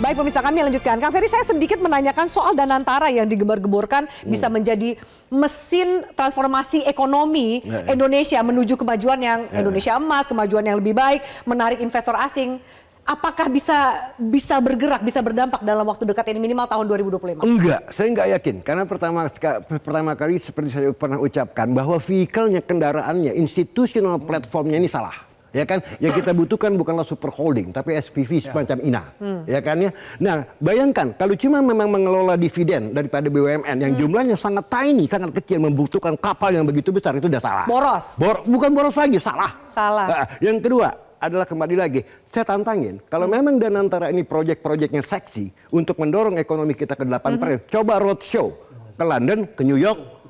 Baik pemirsa, kami lanjutkan. Kang Ferry, saya sedikit menanyakan soal Danantara yang digembar-gemborkan bisa menjadi mesin transformasi ekonomi Indonesia menuju kemajuan yang Indonesia emas, kemajuan yang lebih baik, menarik investor asing. Apakah bisa bergerak, bisa berdampak dalam waktu dekat ini minimal tahun 2025? Enggak, saya nggak yakin. Karena pertama kali seperti saya pernah ucapkan bahwa vehicle-nya, kendaraannya, institutional platformnya ini salah. Ya kan, yang kita butuhkan bukanlah super holding, tapi SPV semacam INA, ya kan ya. Nah, bayangkan kalau cuma memang mengelola dividen daripada BUMN yang jumlahnya sangat tiny, sangat kecil, membutuhkan kapal yang begitu besar, itu udah salah. Boros. Bukan boros lagi, salah. Salah. Yang kedua adalah kembali lagi, saya tantangin, kalau memang Danantara ini proyek-proyeknya seksi untuk mendorong ekonomi kita ke 8%, coba roadshow ke London, ke New York,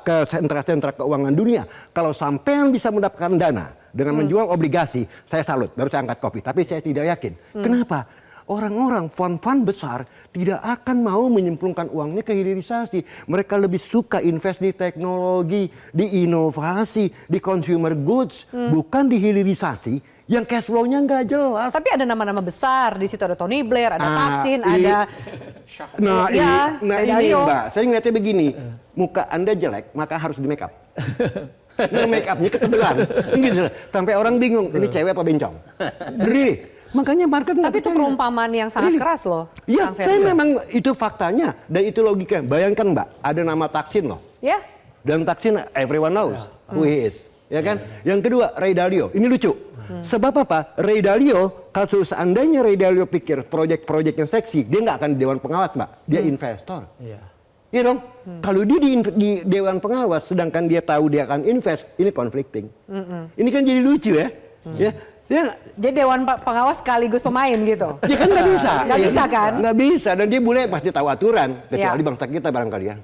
ke sentra-sentra keuangan dunia. Kalau sampean bisa mendapatkan dana dengan menjual obligasi, saya salut, baru saya angkat kopi. Tapi saya tidak yakin. Kenapa? Orang-orang fund-fund besar tidak akan mau menyemplungkan uangnya ke hilirisasi. Mereka lebih suka invest di teknologi, di inovasi, di consumer goods, bukan di hilirisasi yang cash flow-nya nggak jelas. Tapi ada nama-nama besar, di situ ada Tony Blair, ada Thaksin, ada... ini Mbak, saya ngeliatnya begini, muka Anda jelek, maka harus di make up. Nah, make upnya ketebelan, gitu. Sampai orang bingung, ini cewek apa bencong? Really? Makanya market. Tapi itu perumpamaan yang sangat keras loh. Iya, saya memang itu faktanya dan itu logika. Bayangkan Mbak, ada nama Thaksin loh. Ya. Dan Thaksin everyone knows who he is, ya kan? Yang kedua Ray Dalio, ini lucu. Sebab apa? Ray Dalio, kalau seandainya Ray Dalio pikir proyek-proyek yang seksi, dia nggak akan di dewan pengawas, Mbak. Dia investor. Iya dong. Kalau dia di dewan pengawas, sedangkan dia tahu dia akan invest, ini conflicting. Ini kan jadi lucu ya. Jadi dewan pengawas sekaligus pemain gitu. Ya kan nggak bisa. Nggak bisa kan? Nggak bisa. Dan dia boleh pasti tahu aturan. Kecuali bangsa kita barangkali ya.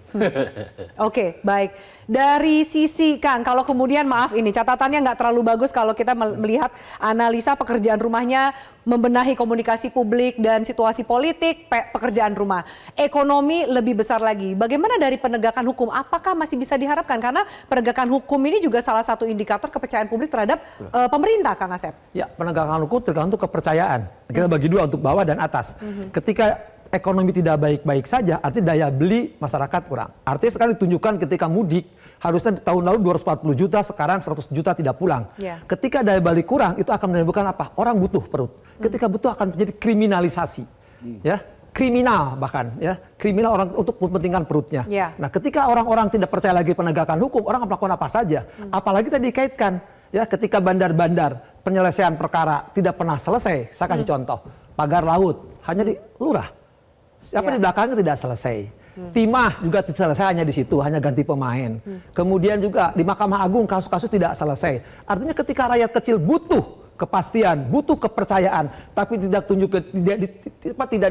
Oke, baik. Dari sisi Kang, kalau kemudian maaf ini catatannya nggak terlalu bagus kalau kita melihat analisa pekerjaan rumahnya, membenahi komunikasi publik dan situasi politik, pekerjaan rumah. Ekonomi lebih besar lagi. Bagaimana dari penegakan hukum? Apakah masih bisa diharapkan? Karena penegakan hukum ini juga salah satu indikator kepercayaan publik terhadap pemerintah, Kang Asep. Ya, penegakan hukum tergantung kepercayaan. Kita bagi dua, untuk bawah dan atas. Ketika ekonomi tidak baik-baik saja, artinya daya beli masyarakat kurang. Artinya sekarang ditunjukkan ketika mudik, harusnya tahun lalu 240 juta, sekarang 100 juta tidak pulang. Ketika daya beli kurang, itu akan menimbulkan apa? Orang butuh perut. Ketika butuh akan terjadi kriminalisasi. Ya, kriminal bahkan ya, kriminal orang untuk kepentingan perutnya. Nah, ketika orang-orang tidak percaya lagi penegakan hukum, orang akan melakukan apa saja. Apalagi tadi dikaitkan ya, ketika bandar-bandar penyelesaian perkara tidak pernah selesai. Saya kasih contoh, pagar laut hanya di lurah. Siapa di belakangnya tidak selesai. Timah juga tidak selesai, hanya di situ, hanya ganti pemain. Kemudian juga di Mahkamah Agung kasus-kasus tidak selesai. Artinya ketika rakyat kecil butuh kepastian, butuh kepercayaan, tapi tidak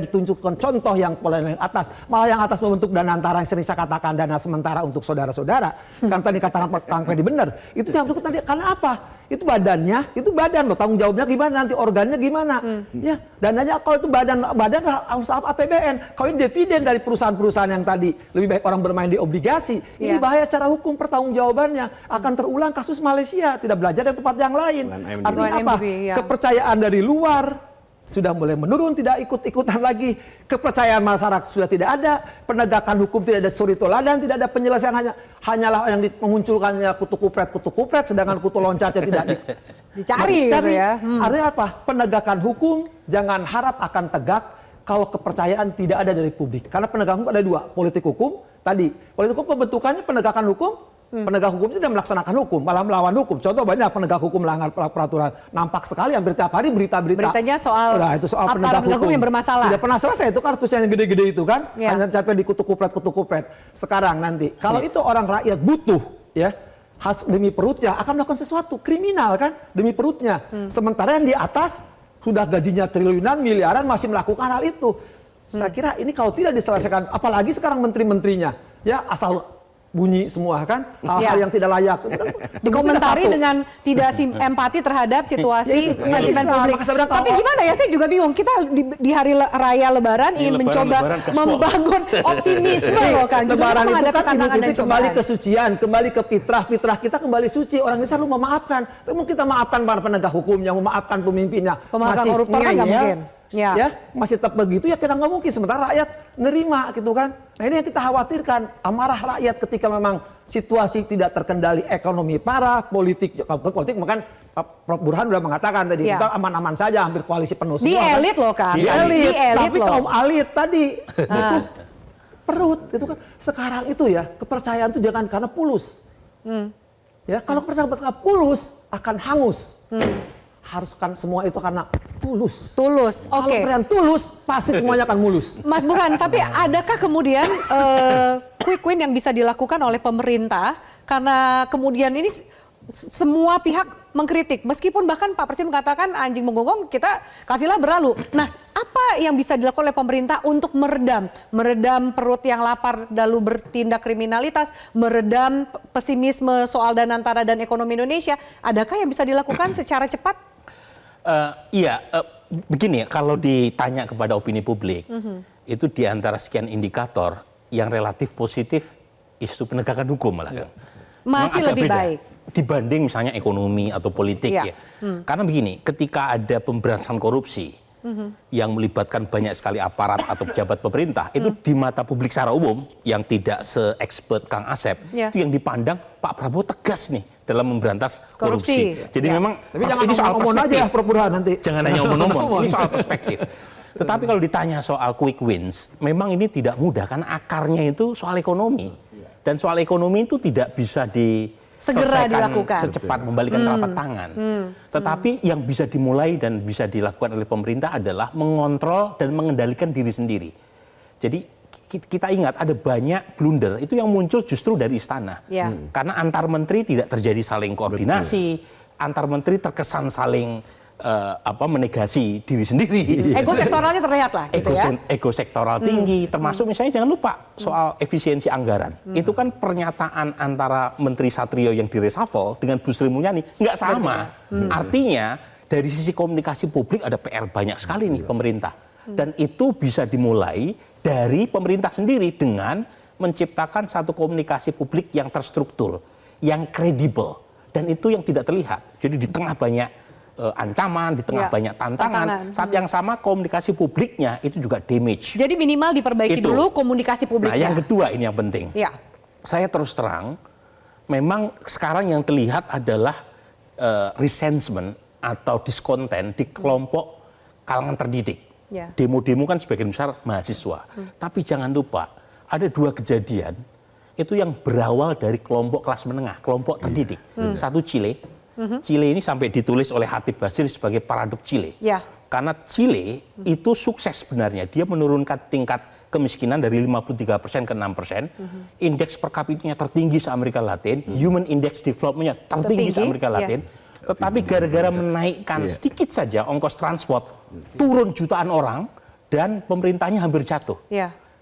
ditunjukkan contoh yang paling atas, malah yang atas membentuk Danantara yang sering saya katakan dana sementara untuk saudara-saudara. Kan tadi katakan Kang Ferry benar, itu yang tadi karena apa? Itu badannya, itu badan loh, tanggung jawabnya gimana, nanti organnya gimana, ya dananya kalau itu badan harus APBN, kalau ini dividen dari perusahaan-perusahaan yang tadi lebih baik orang bermain di obligasi, ini bahaya secara hukum pertanggungjawabannya akan terulang kasus Malaysia, tidak belajar dari tempat yang lain. Artinya apa? Kepercayaan dari luar sudah mulai menurun, tidak ikut-ikutan lagi. Kepercayaan masyarakat sudah tidak ada, penegakan hukum tidak ada suri toladan, tidak ada penyelesaian, hanyalah yang memunculkannya kutu kupret, sedangkan kutu loncatnya tidak dicari. Gitu ya. Artinya apa? Penegakan hukum jangan harap akan tegak kalau kepercayaan tidak ada dari publik. Karena penegakan hukum ada dua, politik hukum tadi. Politik hukum pembentukannya penegakan hukum. Penegak hukum tidak melaksanakan hukum, malah melawan hukum. Contoh banyak penegak hukum melanggar peraturan. Nampak sekali hampir tiap hari berita-berita. Beritanya soal, itu soal penegak hukum yang bermasalah. Tidak pernah selesai, itu kartusnya yang gede-gede itu kan. Hanya sampai di kutu kupret. Sekarang nanti, kalau itu orang rakyat butuh, ya demi perutnya akan melakukan sesuatu. Kriminal kan, demi perutnya. Sementara yang di atas, sudah gajinya triliunan, miliaran, masih melakukan hal itu. Saya kira ini kalau tidak diselesaikan, apalagi sekarang menteri-menterinya, ya asal bunyi semua kan, hal-hal yang tidak layak. Dikomentari dengan tidak empati terhadap situasi sentimen publik. Tapi gimana ya, saya juga bingung. Kita di hari raya Lebaran ingin mencoba membangun optimisme loh Kang. Lebaran itu kan kembali ke sucian, kembali ke fitrah kita kembali suci. Orang Indonesia lu memaafkan. Tapi kita maafkan para penegak hukumnya, memaafkan pemimpinnya. Pemaafkan koruptor kan nggak mungkin. Ya. masih tetap begitu ya kita nggak mungkin. Sementara rakyat nerima gitu kan. Nah ini yang kita khawatirkan, amarah rakyat ketika memang situasi tidak terkendali, ekonomi parah, politik bahkan Prof. Burhan udah mengatakan tadi kita aman-aman saja, hampir koalisi penuh semua. Di elit loh Kang. Di elit, tapi loh. kaum elit tadi butuh perut gitu kan. Sekarang itu ya kepercayaan itu jangan karena pulus. Ya kalau kepercayaan nggak pulus akan hangus. Harus kan semua itu karena tulus. Tulus, oke. Kalau kalian tulus, pasti semuanya akan mulus. Mas Burhan, tapi adakah kemudian quick win yang bisa dilakukan oleh pemerintah karena kemudian ini semua pihak mengkritik, meskipun bahkan Pak Presiden mengatakan anjing menggonggong kita kafilah berlalu. Nah, apa yang bisa dilakukan oleh pemerintah untuk meredam perut yang lapar lalu bertindak kriminalitas, meredam pesimisme soal danantara dan ekonomi Indonesia? Adakah yang bisa dilakukan secara cepat? Begini ya, kalau ditanya kepada opini publik, itu di antara sekian indikator yang relatif positif isu penegakan hukum malah kan. Masih lebih baik dibanding misalnya ekonomi atau politik ya. Karena begini, ketika ada pemberantasan korupsi yang melibatkan banyak sekali aparat atau pejabat pemerintah, itu di mata publik secara umum yang tidak se-expert Kang Asep, itu yang dipandang Pak Prabowo tegas nih dalam memberantas korupsi. Jadi memang tapi jangan ini soal perspektif aja Prof. Burhan nanti. Jangan hanya omong-omong, ini soal perspektif. Tetapi kalau ditanya soal quick wins, memang ini tidak mudah karena akarnya itu soal ekonomi. Dan soal ekonomi itu tidak bisa segera dilakukan secepat membalikan telapak tangan. Tetapi yang bisa dimulai dan bisa dilakukan oleh pemerintah adalah mengontrol dan mengendalikan diri sendiri. Jadi kita ingat ada banyak blunder itu yang muncul justru dari istana. Karena antar menteri tidak terjadi saling koordinasi, antar menteri terkesan saling menegasi diri sendiri. Ego sektoralnya terlihat lah gitu ya. Ego sektoral tinggi, termasuk misalnya jangan lupa soal efisiensi anggaran. Itu kan pernyataan antara Menteri Satrio yang direshuffle dengan Bu Sri Mulyani nggak sama. Artinya dari sisi komunikasi publik ada PR banyak sekali nih pemerintah. Dan itu bisa dimulai dari pemerintah sendiri dengan menciptakan satu komunikasi publik yang terstruktur, yang kredibel. Dan itu yang tidak terlihat. Jadi di tengah banyak ancaman, di tengah banyak tantangan. Saat yang sama komunikasi publiknya itu juga damage. Jadi minimal diperbaiki dulu komunikasi publiknya. Nah yang kedua ini yang penting. Saya terus terang, memang sekarang yang terlihat adalah resentment atau discontent di kelompok kalangan terdidik. Demo-demo kan sebagian besar mahasiswa. Tapi jangan lupa, ada dua kejadian itu yang berawal dari kelompok kelas menengah, kelompok terdidik. Satu Chile. Chile ini sampai ditulis oleh Hatib Basir sebagai paradok Chile. Karena Chile itu sukses sebenarnya. Dia menurunkan tingkat kemiskinan dari 53% ke 6%. Indeks per kapitanya tertinggi se-Amerika Latin. Human Index Development-nya tertinggi se-Amerika Latin. Tetapi gara-gara menaikkan sedikit saja ongkos transport, turun jutaan orang dan pemerintahnya hampir jatuh.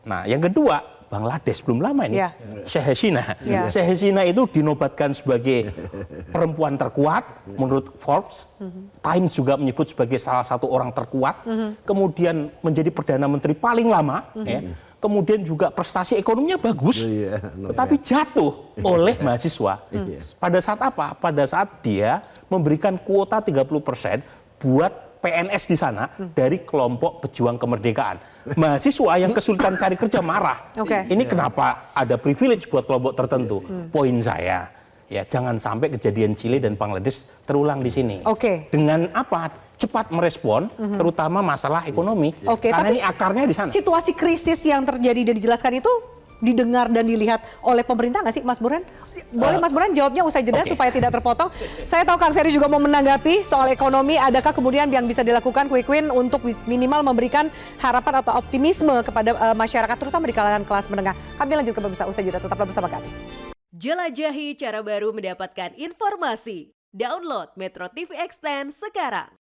Nah yang kedua, Bangladesh belum lama ini, Sheikh Hasina. Sheikh Hasina itu dinobatkan sebagai perempuan terkuat menurut Forbes. Times juga menyebut sebagai salah satu orang terkuat. Kemudian menjadi Perdana Menteri paling lama. Kemudian juga prestasi ekonominya bagus. Tetapi jatuh oleh mahasiswa. Pada saat apa? Pada saat dia memberikan kuota 30% buat PNS di sana dari kelompok pejuang kemerdekaan. Mahasiswa yang kesulitan cari kerja marah. Ini kenapa ada privilege buat kelompok tertentu? Poin saya, ya jangan sampai kejadian Chile dan Bangladesh terulang di sini. Dengan apa? Cepat merespon, terutama masalah ekonomi. Karena tapi ini akarnya di sana. Situasi krisis yang terjadi dan dijelaskan itu didengar dan dilihat oleh pemerintah nggak sih, Mas Burhan? Boleh Mas Burhan jawabnya usai jeda supaya tidak terpotong. Saya tahu Kang Ferry juga mau menanggapi soal ekonomi. Adakah kemudian yang bisa dilakukan quick win untuk minimal memberikan harapan atau optimisme kepada masyarakat, terutama di kalangan kelas menengah? Kami lanjut ke pemirsa usai jeda. Tetaplah bersama kami. Jelajahi cara baru mendapatkan informasi. Download Metro TV Extend sekarang.